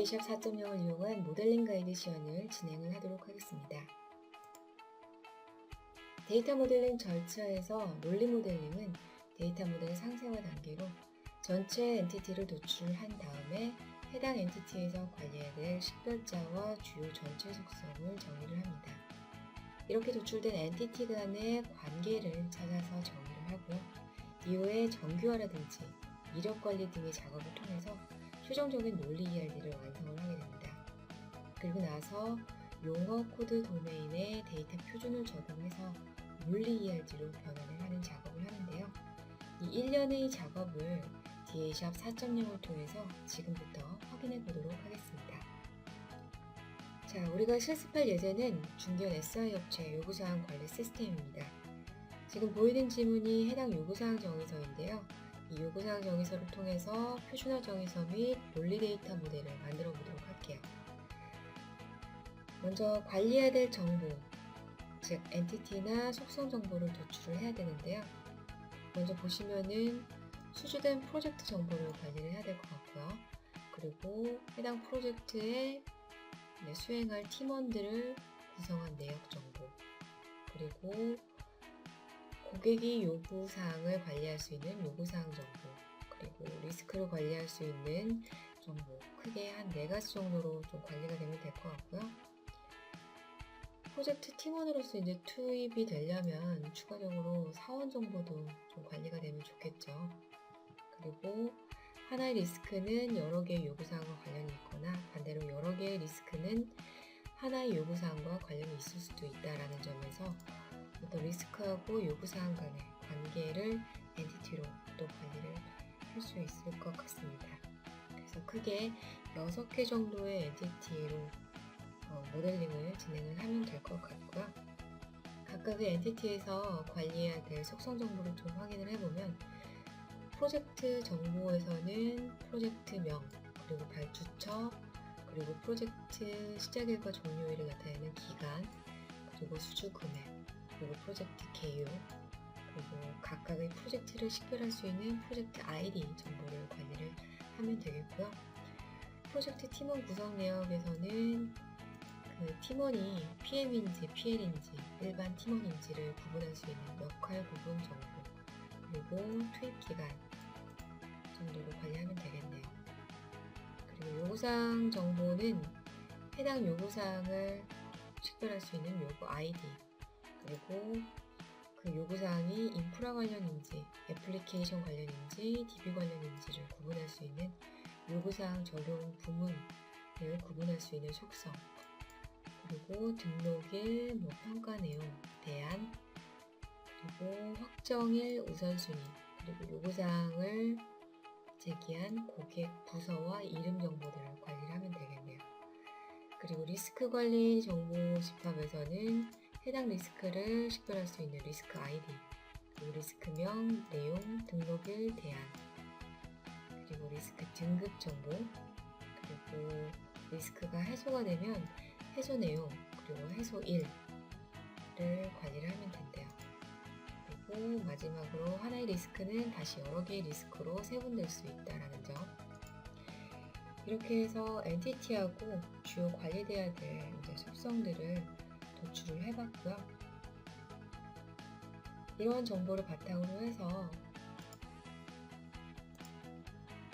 DA샵 4.0을 이용한 모델링 가이드 시연을 진행을 하도록 하겠습니다. 데이터 모델링 절차에서 논리 모델링은 데이터 모델 상세화 단계로 전체 엔티티를 도출한 다음에 해당 엔티티에서 관리해야 될 식별자와 주요 전체 속성을 정의를 합니다. 이렇게 도출된 엔티티 간의 관계를 찾아서 정의를 하고요. 이후에 정규화라든지 이력 관리 등의 작업을 통해서 최종적인 논리 ERD를 완성을 하게 됩니다. 그리고 나서 용어 코드 도메인에 데이터 표준을 적용해서 논리 ERD로 변환을 하는 작업을 하는데요. 이 일련의 작업을 DA샵 4.0을 통해서 지금부터 확인해 보도록 하겠습니다. 자, 우리가 실습할 예제는 중견 SI 업체 요구사항 관리 시스템입니다. 지금 보이는 지문이 해당 요구사항 정의서인데요. 이 요구사항 정의서를 통해서 표준화 정의서 및 논리 데이터 모델을 만들어 보도록 할게요. 먼저 관리해야 될 정보, 즉 엔티티나 속성 정보를 도출을 해야 되는데요. 먼저 보시면은 수주된 프로젝트 정보를 관리를 해야 될 것 같고요. 그리고 해당 프로젝트에 수행할 팀원들을 구성한 내역 정보, 그리고 고객이 요구사항을 관리할 수 있는 요구사항 정보, 그리고 리스크를 관리할 수 있는 정보, 크게 한 4가지 정도로 좀 관리가 되면 될 것 같고요. 프로젝트 팀원으로서 이제 투입이 되려면 추가적으로 사원 정보도 좀 관리가 되면 좋겠죠. 그리고 하나의 리스크는 여러 개의 요구사항과 관련이 있거나 반대로 여러 개의 리스크는 하나의 요구사항과 관련이 있을 수도 있다라는 점에서 어떤 리스크하고 요구사항 간의 관계를 엔티티로 또 관리를 할 수 있을 것 같습니다. 그래서 크게 6개 정도의 엔티티로 모델링을 진행을 하면 될 것 같고요. 각각의 엔티티에서 관리해야 될 속성 정보를 좀 확인을 해보면 프로젝트 정보에서는 프로젝트명, 그리고 발주처, 그리고 프로젝트 시작일과 종료일을 나타내는 기간, 그리고 수주 금액, 그리고 프로젝트 개요, 그리고 각각의 프로젝트를 식별할 수 있는 프로젝트 ID 정보를 관리를 하면 되겠고요. 프로젝트 팀원 구성 내역에서는 그 팀원이 PM인지 PL인지 일반 팀원인지를 구분할 수 있는 역할 구분 정보, 그리고 투입 기간 정도로 관리하면 되겠네요. 그리고 요구사항 정보는 해당 요구사항을 식별할 수 있는 요구 ID, 그리고 그 요구사항이 인프라 관련인지 애플리케이션 관련인지 DB 관련인지를 구분할 수 있는 요구사항 적용 부문을 구분할 수 있는 속성, 그리고 등록일, 평가 내용, 대안, 그리고 확정일 우선순위, 그리고 요구사항을 제기한 고객 부서와 이름 정보들을 관리를 하면 되겠네요. 그리고 리스크 관리 정보 집합에서는 해당 리스크를 식별할 수 있는 리스크 ID, 그리고 리스크명, 내용, 등록일, 대안, 그리고 리스크 등급 정보, 그리고 리스크가 해소가 되면 해소 내용, 그리고 해소일을 관리를 하면 된대요. 그리고 마지막으로 하나의 리스크는 다시 여러 개의 리스크로 세분될 수 있다는 점. 이렇게 해서 엔티티하고 주요 관리돼야 될 속성들을 도출을 해봤고요. 이러한 정보를 바탕으로 해서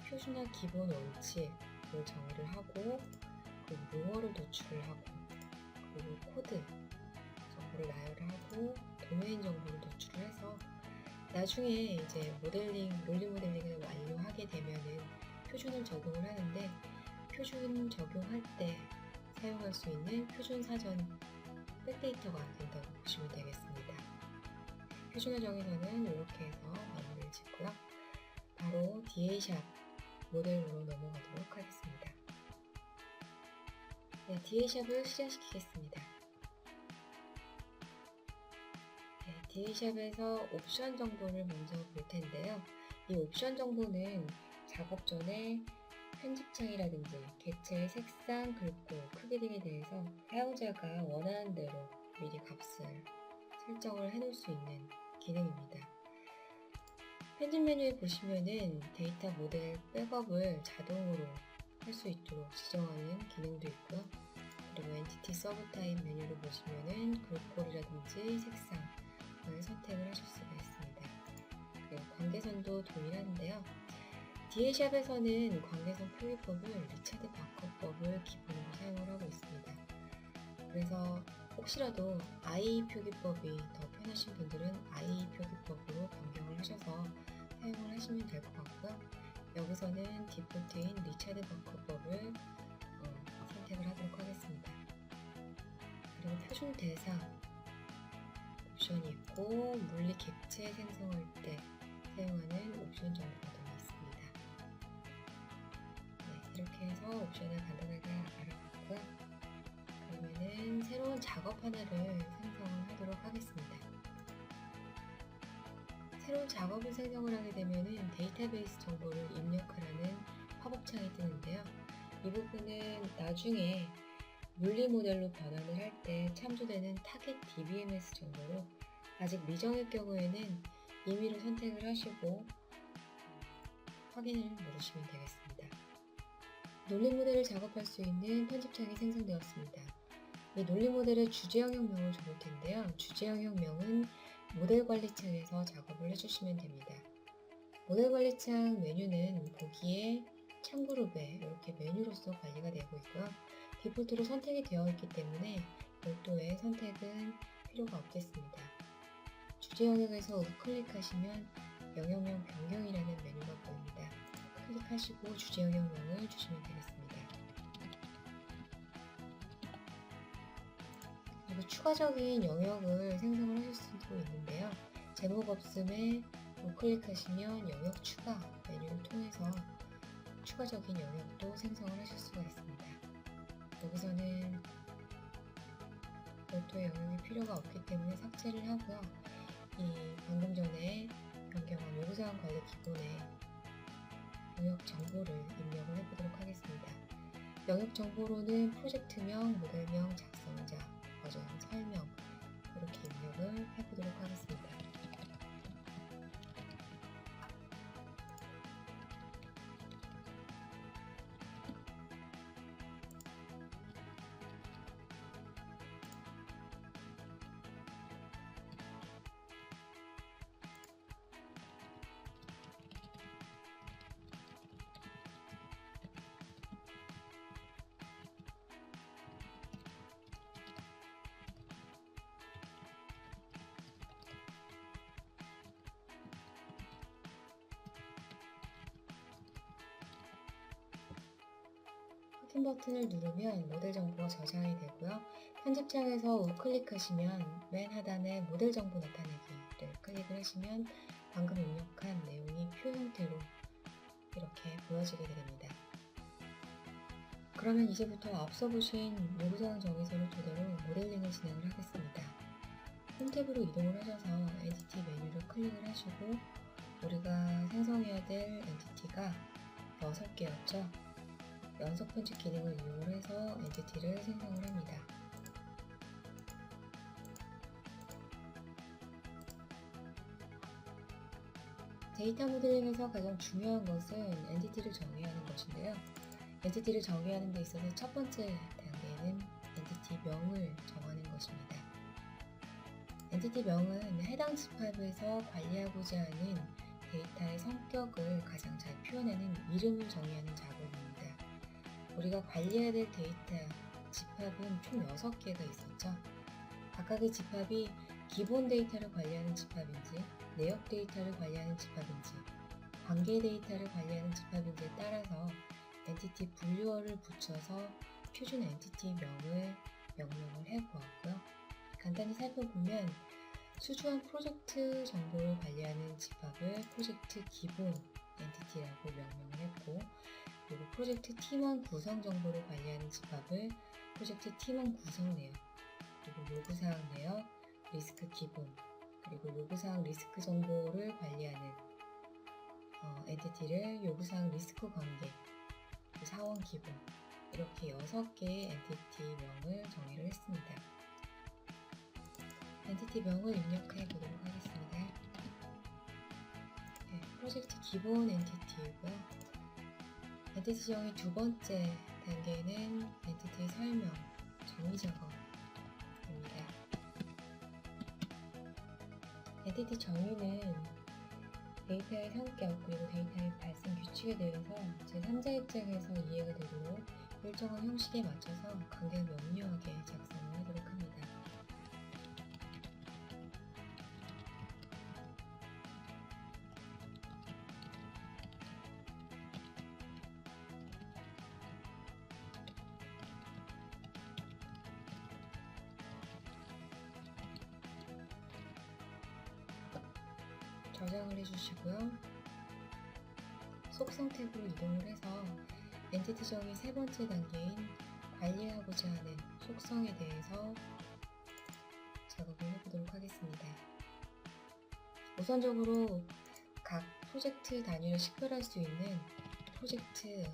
표준화 기본 원칙을 정의를 하고, 그리고 용어를 도출을 하고, 그리고 코드 정보를 나열을 하고, 도메인 정보를 도출을 해서 나중에 이제 논리 모델링을 완료하게 되면은 표준을 적용을 하는데, 표준 적용할 때 사용할 수 있는 표준 사전 백데이터가 된다고 보시면 되겠습니다. 표준화 정의서는 이렇게 해서 마무리를 짓고요. 바로 DA샵 모델로 넘어가도록 하겠습니다. 네, DA샵을 실행시키겠습니다. 네, DA샵에서 옵션 정보를 먼저 볼 텐데요. 이 옵션 정보는 작업 전에 편집창이라든지 객체의 색상, 글꼴, 크기 등에 대해서 사용자가 원하는 대로 미리 값을 설정을 해놓을 수 있는 기능입니다. 편집 메뉴에 보시면은 데이터 모델 백업을 자동으로 할 수 있도록 지정하는 기능도 있고요. 그리고 엔티티 서브 타입 메뉴를 보시면은 그룹콜이라든지 색상을 선택을 하실 수가 있습니다. 그리고 관계선도 동일한데요. DA샵에서는 관계선 표기법을 리차드 바커법을 기본으로 사용을 하고 있습니다. 그래서 혹시라도 I 표기법이 더 편하신 분들은 I 표기법으로 변경을 하셔서 사용을 하시면 될 것 같고요. 여기서는 디폴트인 리차드 바커법을 선택을 하도록 하겠습니다. 그리고 표준 대사 옵션이 있고 물리 객체 생성할 때 사용하는 옵션 정보가 되어 있습니다. 네, 이렇게 해서 옵션을 간단하게 알아봤고요. 그러면은 새로운 작업 하나를 생성을 하도록 하겠습니다. 새로운 작업을 생성을 하게 되면은 데이터베이스 정보를 입력하라는 팝업창이 뜨는데요. 이 부분은 나중에 물리 모델로 변환을 할 때 참조되는 타겟 DBMS 정보로 아직 미정일 경우에는 임의로 선택을 하시고 확인을 누르시면 되겠습니다. 논리 모델을 작업할 수 있는 편집창이 생성되었습니다. 이 논리 모델의 주제 영역명을 줘볼 텐데요. 주제 영역명은 모델 관리창에서 작업을 해주시면 됩니다. 모델 관리창 메뉴는 보기에 창그룹에 이렇게 메뉴로서 관리가 되고 있고요. 디폴트로 선택이 되어 있기 때문에 별도의 선택은 필요가 없겠습니다. 주제 영역에서 우클릭하시면 영역명 변경이라는 메뉴가 보입니다. 클릭하시고 주제 영역명을 주시면 되겠습니다. 그리고 추가적인 영역을 생성을 하실 수도 있는데요. 제목 없음에 우클릭하시면 영역 추가 메뉴를 통해서 추가적인 영역도 생성을 하실 수가 있습니다. 여기서는 별도의 영역이 필요가 없기 때문에 삭제를 하고요. 이 방금 전에 변경한 요구사항 관리 기본에 영역 정보를 입력을 해보도록 하겠습니다. 영역 정보로는 프로젝트명, 모델명, 작성자, 버전, 설명 이렇게 입력을 해보도록 하겠습니다. 확인 버튼을 누르면 모델 정보가 저장이 되고요. 편집창에서 우클릭하시면 맨 하단에 모델 정보 나타내기를 클릭을 하시면 방금 입력한 내용이 표 형태로 이렇게 보여지게 됩니다. 그러면 이제부터 앞서 보신 요구사항 정의서를 토대로 모델링을 진행을 하겠습니다. 홈 탭으로 이동을 하셔서 엔티티 메뉴를 클릭을 하시고 우리가 생성해야 될 엔티티가 6개였죠. 연속 편집 기능을 이용해서 엔티티를 생성을 합니다. 데이터 모델링에서 가장 중요한 것은 엔티티를 정의하는 것인데요. 엔티티를 정의하는 데 있어서 첫 번째 단계는 엔티티명을 정하는 것입니다. 엔티티명은 해당 집합에서 관리하고자 하는 데이터의 성격을 가장 잘 표현하는 이름을 정의하는 작업입니다. 우리가 관리해야 될 데이터 집합은 총 6개가 있었죠. 각각의 집합이 기본 데이터를 관리하는 집합인지, 내역 데이터를 관리하는 집합인지, 관계 데이터를 관리하는 집합인지에 따라서 엔티티 분류어를 붙여서 표준 엔티티명을 명명을 해보았고요. 간단히 살펴보면 수주한 프로젝트 정보를 관리하는 집합을 프로젝트 기본 엔티티라고 명명을 했고, 그리고 프로젝트 팀원 구성 정보를 관리하는 집합을 프로젝트 팀원 구성 내역, 그리고 요구사항 내역, 리스크 기본, 그리고 요구사항 리스크 정보를 관리하는 엔티티를 요구사항 리스크 관계, 사원 기본, 이렇게 6개의 엔티티명을 정의를 했습니다. 엔티티명을 입력해 보도록 하겠습니다. 네, 프로젝트 기본 엔티티이고요. 엔티티 정의 두 번째 단계는 엔티티 설명, 정의 작업입니다. 엔티티 정의는 데이터의 성격 그리고 데이터의 발생 규칙에 대해서 제3자 입장에서 이해가 되도록 일정한 형식에 맞춰서 간결 명료하게 작성을 하도록 합니다. 저장을 해주시고요. 속성 탭으로 이동을 해서 엔티티 정의 세 번째 단계인 관리하고자 하는 속성에 대해서 작업을 해보도록 하겠습니다. 우선적으로 각 프로젝트 단위로 식별할 수 있는 프로젝트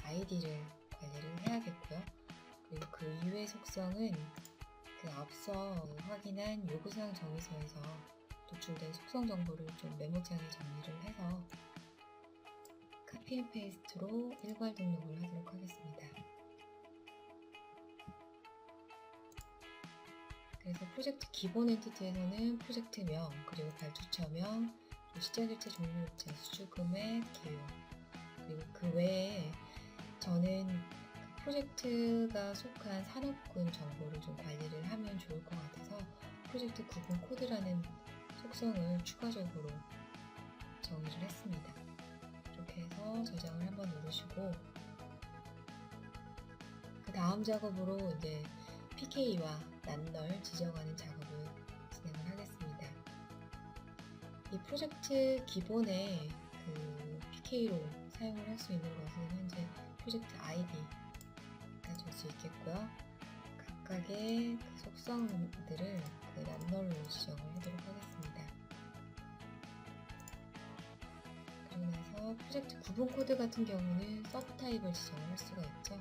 아이디를 관리를 해야겠고요. 그리고 그 이외의 속성은 그 앞서 확인한 요구사항 정의서에서 도출된 속성 정보를 좀 메모장에 정리를 해서 카피 앤 페이스트로 일괄 등록을 하도록 하겠습니다. 그래서 프로젝트 기본 엔티티에서는 프로젝트명, 그리고 발주처명, 시작일자, 종료일자, 수주금액, 개요, 그리고 그 외에 저는 그 프로젝트가 속한 산업군 정보를 좀 관리를 하면 좋을 것 같아서 프로젝트 구분 코드라는 속성을 추가적으로 정의를 했습니다. 이렇게 해서 저장을 한번 누르시고 그 다음 작업으로 이제 PK와 낱널 지정하는 작업을 진행을 하겠습니다. 이 프로젝트 기본에 그 PK로 사용을 할 수 있는 것은 현재 프로젝트 ID가 줄 수 있겠고요. 각각의 그 속성들을 그 낱널로 지정을 하도록 하겠습니다. 그리고 나서 프로젝트 구분 코드 같은 경우는 서브 타입을 지정을 할 수가 있죠.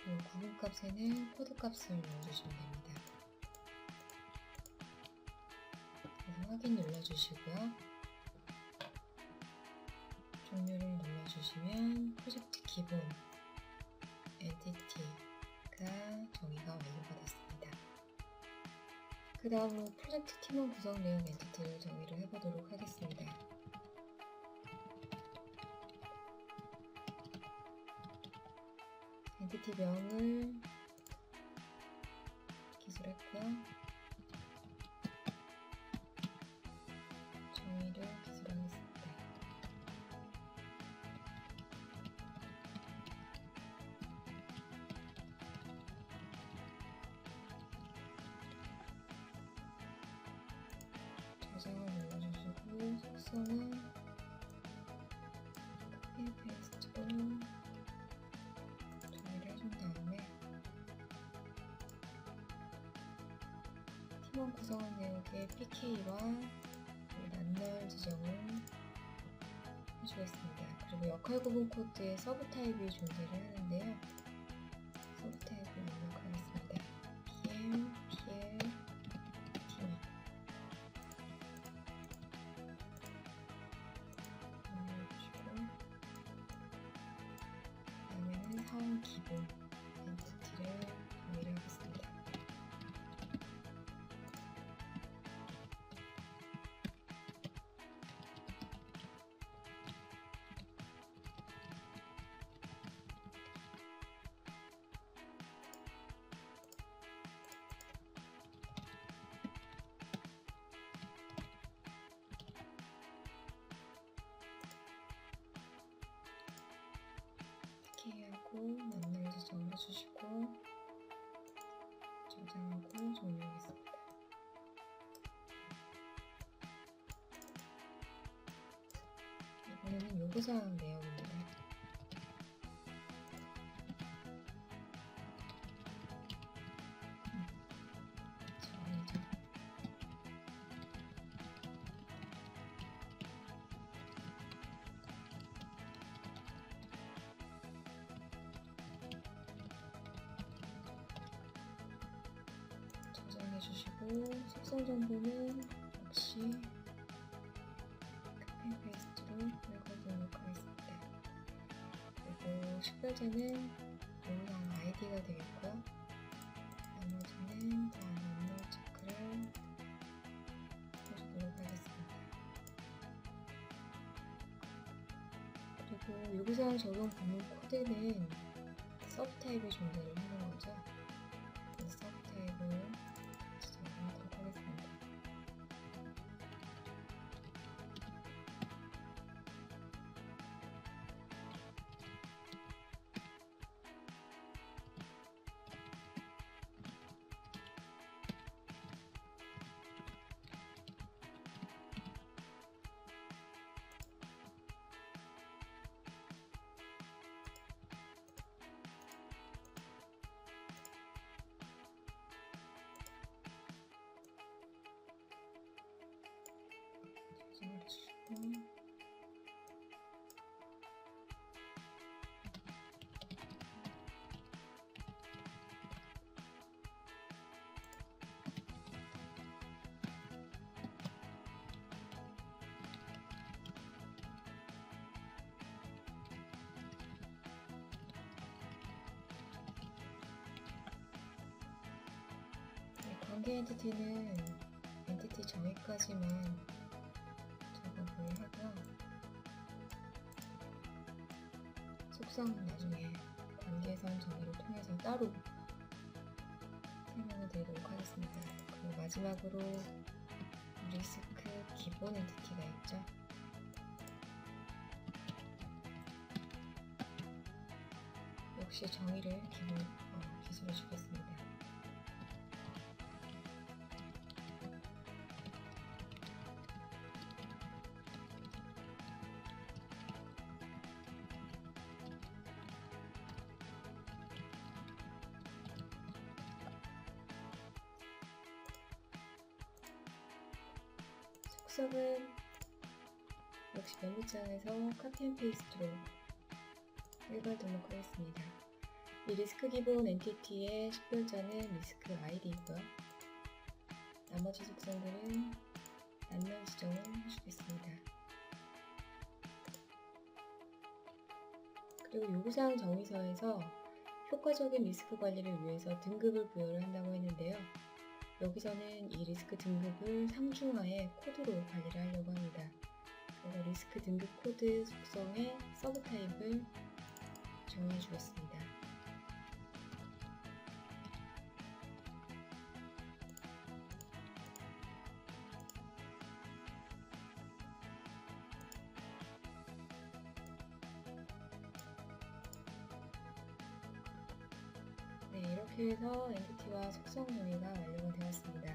그리고 구분 값에는 코드 값을 넣어주시면 됩니다. 그래서 확인 눌러주시고요. 종료를 눌러주시면 프로젝트 기본 엔티티가 정의가 완료가 됐습니다. 그 다음으로 프로젝트 팀원 구성 내용 엔티티를 정의를 해보도록 하겠습니다. 엔티티 명을 기술했고요. 정의를 기술하겠습니다. 저장을 눌러주시고 속성은 카피 앤 페이스트로 정의를 해준 다음에 팀원 구성원 내역의 PK와 낱널 지정을 해주겠습니다. 그리고 역할 구분 코드에 서브 타입이 존재를 하는데요. 서브 타입을 입력하겠습니다. PM, PL, 팀원. 눌러주시고 그다음에는 사원 기본 엔티티를 정의를 하겠습니다. PK하고 낱널 지정을 해주시고 저장하고 종료하겠습니다. 이번에는 요구사항 내역입니다. 정의죠. 주시고 속성 정보는 역시 카피 앤 페이스트로 읽어두도록 하겠습니다. 그리고 식별자는 용량 아이디가 되겠고요. 나머지는 다 업로드 체크를 해주도록 하겠습니다. 그리고 요구사항 적용 부문 코드는 서브 타입의 존재를 하는 거죠. 서브 타입을 지정하도록 하겠습니다. 관계 엔티티는 엔티티 정의까지만 작업을 하고요. 속성은 나중에 관계선 정의를 통해서 따로 설명을 드리도록 하겠습니다. 그리고 마지막으로 리스크 기본 엔티티가 있죠. 역시 정의를 기술해 주겠습니다. 속성은 역시 메모장에서 카피 앤 페이스트로 읽어두도록 하겠습니다. 이 리스크 기본 엔티티의 식별자는 리스크 아이디이고요. 나머지 속성들은 낱말 지정을 해주겠습니다. 그리고 요구사항 정의서에서 효과적인 리스크 관리를 위해서 등급을 부여를 한다고 했는데요. 여기서는 이 리스크 등급을 상중하의 코드로 관리를 하려고 합니다. 그래서 리스크 등급 코드 속성의 서브 타입을 정해 주겠습니다. 네, 이렇게 해서 엔티티와 속성 정의가 완료가 되었습니다.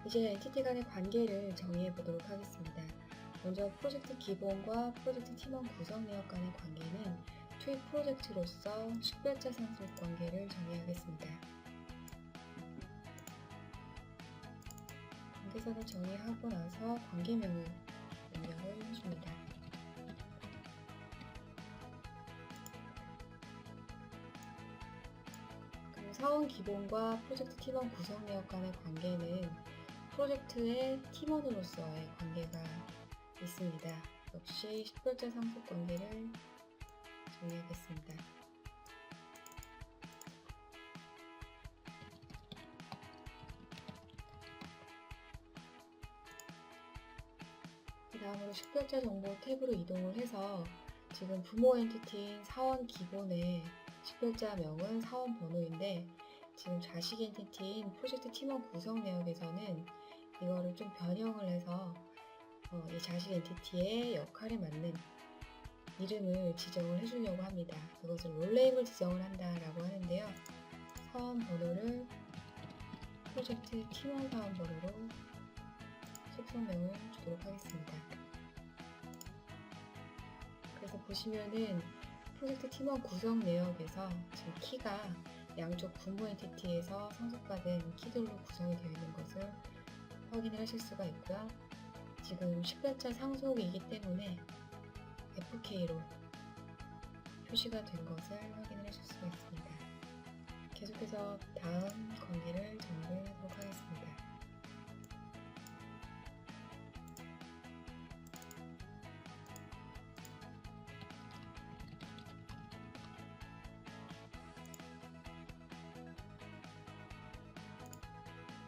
이제 엔티티 간의 관계를 정의해 보도록 하겠습니다. 먼저 프로젝트 기본과 프로젝트 팀원 구성 내역 간의 관계는 투입 프로젝트로서 식별자 상속 관계를 정의하겠습니다. 관계선을 정의하고 나서 관계명을 입력을 해줍니다. 그리고 사원 기본과 프로젝트 팀원 구성 내역 간의 관계는 프로젝트의 팀원으로서의 관계가 있습니다. 역시 식별자 상속 관계를 정의하겠습니다. 그 다음으로 식별자 정보 탭으로 이동을 해서 지금 부모 엔티티인 사원 기본의 식별자명은 사원 번호인데 지금 자식 엔티티인 프로젝트 팀원 구성 내역에서는 이거를 좀 변형을 해서 이 자식 엔티티의 역할에 맞는 이름을 지정을 해주려고 합니다. 그것을 롤네임을 지정을 한다라고 하는데요. 사원 번호를 프로젝트 팀원 사원 번호로 속성명을 주도록 하겠습니다. 그래서 보시면은 프로젝트 팀원 구성 내역에서 지금 키가 양쪽 부모 엔티티에서 상속받은 키들로 구성이 되어 있는 것을 확인을 하실 수가 있고요. 지금 식별자 상속이기 때문에 FK로 표시가 된 것을 확인을 하실 수가 있습니다. 이렇게 계속해서 다음 관계를 정리하도록 하겠습니다.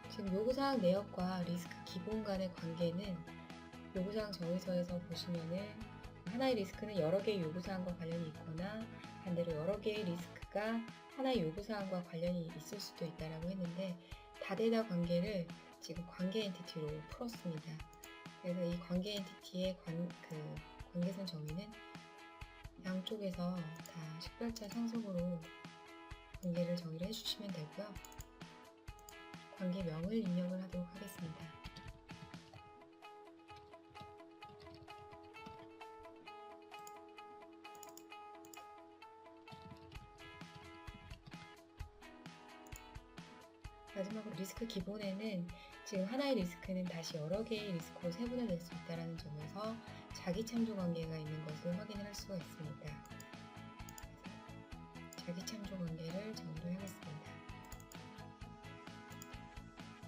지금 요구사항 내역과 리스크 기본 간의 관계는 요구사항 정의서에서 보시면은 하나의 리스크는 여러 개의 요구사항과 관련이 있거나 반대로 여러 개의 리스크가 하나의 요구사항과 관련이 있을 수도 있다라고 했는데 다대다 관계를 지금 관계 엔티티로 풀었습니다. 그래서 이 관계 엔티티의 관계선 정의는 양쪽에서 다 식별자 상속으로 관계를 정의를 해주시면 되고요. 관계명을 입력을 하도록 하겠습니다. 마지막으로 리스크 기본에는 지금 하나의 리스크는 다시 여러 개의 리스크로 세분화될 수 있다는 점에서 자기 참조 관계가 있는 것을 확인을 할 수가 있습니다. 자기 참조 관계를 정의를 하겠습니다.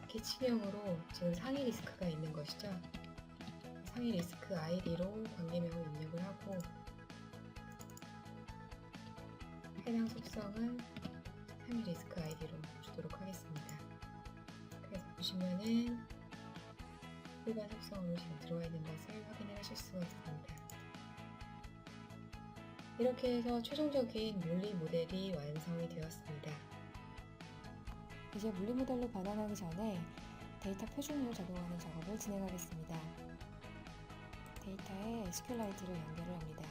개치명으로 지금 상위 리스크가 있는 것이죠. 상위 리스크 아이디로 관계명을 입력을 하고 해당 속성은 상위 리스크 아이디로 주도록 하겠습니다. 그래서 보시면은 일반 속성으로 지금 들어와 있는 것을 확인을 하실 수가 있습니다. 이렇게 해서 최종적인 논리 모델이 완성이 되었습니다. 이제 물리 모델로 변환하기 전에 데이터 표준을 적용하는 작업을 진행하겠습니다. 데이터에 SQLite를 연결을 합니다.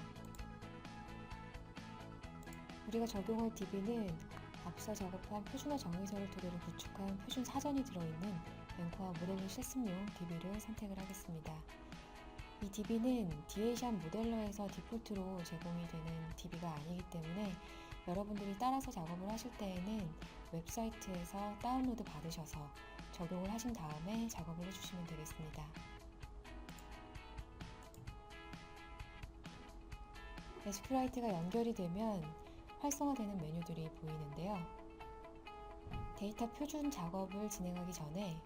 우리가 적용할 DB는 앞서 작업한 표준화 정의서를 토대로 구축한 표준 사전이 들어있는 앵커와 모델링 실습용 DB를 선택을 하겠습니다. 이 DB는 디에이션 모델러에서 디폴트로 제공이 되는 DB가 아니기 때문에 여러분들이 따라서 작업을 하실 때에는 웹사이트에서 다운로드 받으셔서 적용을 하신 다음에 작업을 해주시면 되겠습니다. SQLite가 연결이 되면 활성화되는 메뉴들이 보이는데요. 데이터 표준 작업을 진행하기 전에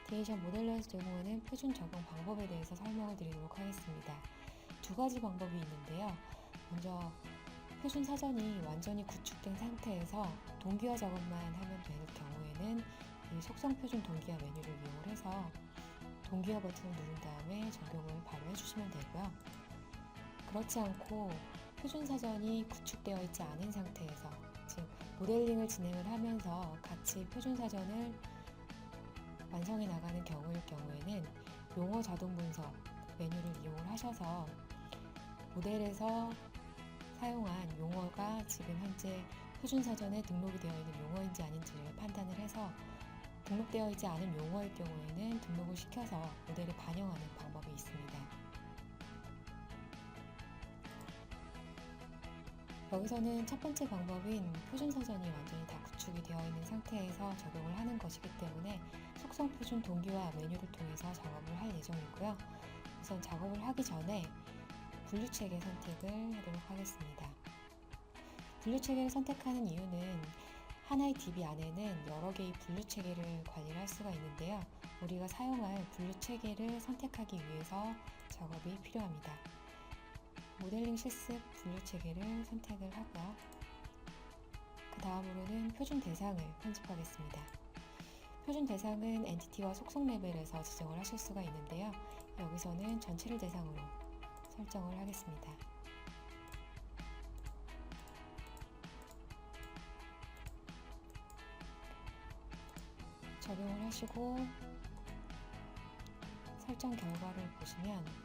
디에이션 모델러에서 제공하는 표준 적용 방법에 대해서 설명을 드리도록 하겠습니다. 두 가지 방법이 있는데요. 먼저 표준 사전이 완전히 구축된 상태에서 동기화 작업만 하면 될 경우에는 이 속성 표준 동기화 메뉴를 이용을 해서 동기화 버튼을 누른 다음에 적용을 바로 해주시면 되고요. 그렇지 않고 표준 사전이 구축되어 있지 않은 상태에서 즉 모델링을 진행을 하면서 같이 표준 사전을 완성해 나가는 경우일 경우에는 용어 자동 분석 메뉴를 이용을 하셔서 모델에서 사용한 용어가 지금 현재 표준 사전에 등록이 되어 있는 용어인지 아닌지를 판단을 해서 등록되어 있지 않은 용어일 경우에는 등록을 시켜서 모델에 반영하는 방법이 있습니다. 여기서는 첫 번째 방법인 표준 사전이 완전히 다 구축이 되어 있는 상태에서 적용을 하는 것이기 때문에 속성 표준 동기화 메뉴를 통해서 작업을 할 예정이고요. 우선 작업을 하기 전에 분류 체계 선택을 하도록 하겠습니다. 분류 체계를 선택하는 이유는 하나의 DB 안에는 여러 개의 분류 체계를 관리를 할 수가 있는데요. 우리가 사용할 분류 체계를 선택하기 위해서 작업이 필요합니다. 모델링 실습 분류 체계를 선택을 하고요. 그 다음으로는 표준 대상을 편집하겠습니다. 표준 대상은 엔티티와 속성 레벨에서 지정을 하실 수가 있는데요. 여기서는 전체를 대상으로 설정을 하겠습니다. 적용을 하시고 설정 결과를 보시면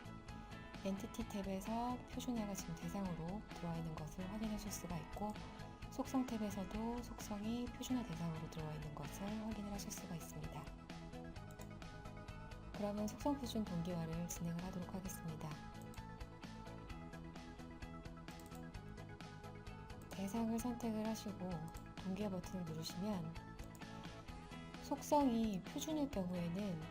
엔티티 탭에서 표준화가 지금 대상으로 들어와 있는 것을 확인하실 수가 있고 속성 탭에서도 속성이 표준화 대상으로 들어와 있는 것을 확인을 하실 수가 있습니다. 그러면 속성 표준 동기화를 진행을 하도록 하겠습니다. 대상을 선택을 하시고 동기화 버튼을 누르시면 속성이 표준일 경우에는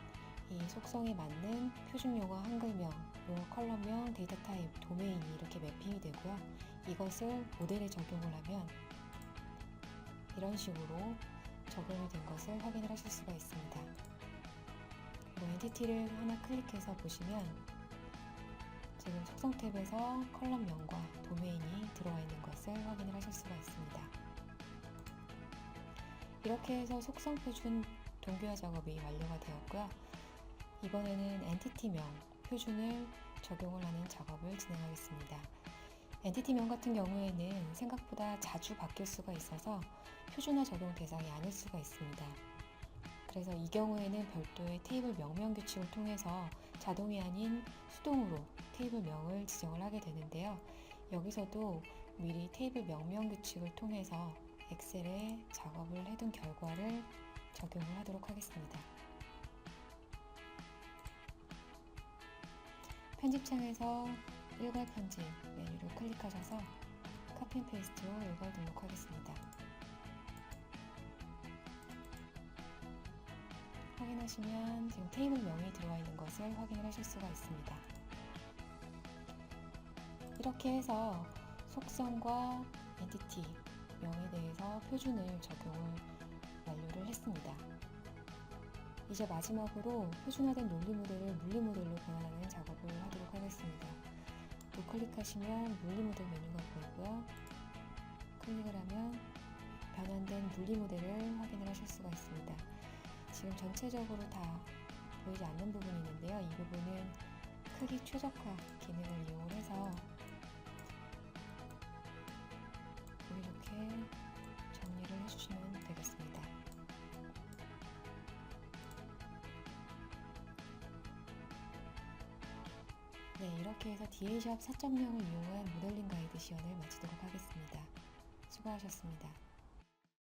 이 속성에 맞는 표준 용어 한글명, 용어 컬러명, 데이터 타입, 도메인이 이렇게 매핑이 되고요. 이것을 모델에 적용을 하면 이런 식으로 적용이 된 것을 확인을 하실 수가 있습니다. 그리고 엔티티를 하나 클릭해서 보시면 지금 속성 탭에서 컬럼명과 도메인이 들어와 있는 것을 확인을 하실 수가 있습니다. 이렇게 해서 속성 표준 동기화 작업이 완료가 되었고요. 이번에는 엔티티명 표준을 적용을 하는 작업을 진행하겠습니다. 엔티티명 같은 경우에는 생각보다 자주 바뀔 수가 있어서 표준화 적용 대상이 아닐 수가 있습니다. 그래서 이 경우에는 별도의 테이블 명명 규칙을 통해서 자동이 아닌 수동으로 테이블 명을 지정을 하게 되는데요. 여기서도 미리 테이블 명명 규칙을 통해서 엑셀에 작업을 해둔 결과를 적용을 하도록 하겠습니다. 편집창에서 일괄 편집 메뉴를 클릭하셔서 카피 앤 페이스트로 일괄 등록하겠습니다. 확인하시면 지금 테이블 명이 들어와 있는 것을 확인을 하실 수가 있습니다. 이렇게 해서 속성과 엔티티 명에 대해서 표준을 적용을 완료를 했습니다. 이제 마지막으로 표준화된 논리 모델을 물리 모델로 변환하는 작업을 하도록 하겠습니다. 우클릭하시면 물리 모델 메뉴가 보이고요. 클릭을 하면 변환된 물리 모델을 확인을 하실 수가 있습니다. 지금 전체적으로 다 보이지 않는 부분이 있는데요. 이 부분은 크기 최적화 기능을 이용해서 보기 좋게 정리를 해주시면 되겠습니다. 네, 이렇게 해서 DA샵 4.0을 이용한 모델링 가이드 시연을 마치도록 하겠습니다. 수고하셨습니다.